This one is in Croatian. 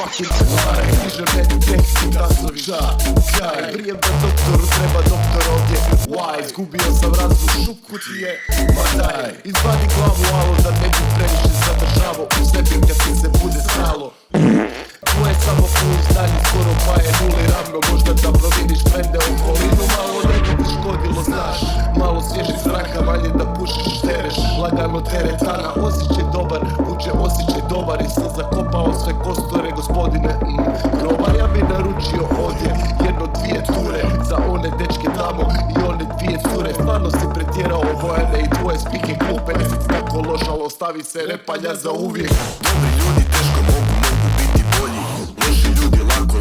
fucking čuvare. Niže meni teksti, glasovi, kaj. Vrijem da doktoru treba doktor ovdje. Why, izgubio sam razum, šuku ti je, ma daj. Izvadi glavu, alo, da ne bi previše zadržavo u sebi kad ti se bude stalo. Tvoje samo pouzdanje skoro pa je nuli ravno. Možda da promijeniš trende okolinu, malo ne bi ti škodilo, znaš. Malo svježih zraka, manje da pušiš, tereš. Lagano teretana, osjećaj dobar, uđe osjećaj dobar. I sam zakopao sve kostore, gospodine, grobar. Ja bi naručio ovdje jedno dvije ture za one dečke tamo i one dvije cure. Stvarno si pretjerao Bojane i tvoje spike glupe. Nisi tako loš, ali ostavi se repanja za uvijek. Dobri ljudi teško mogu biti bolji. Loši ljudi lako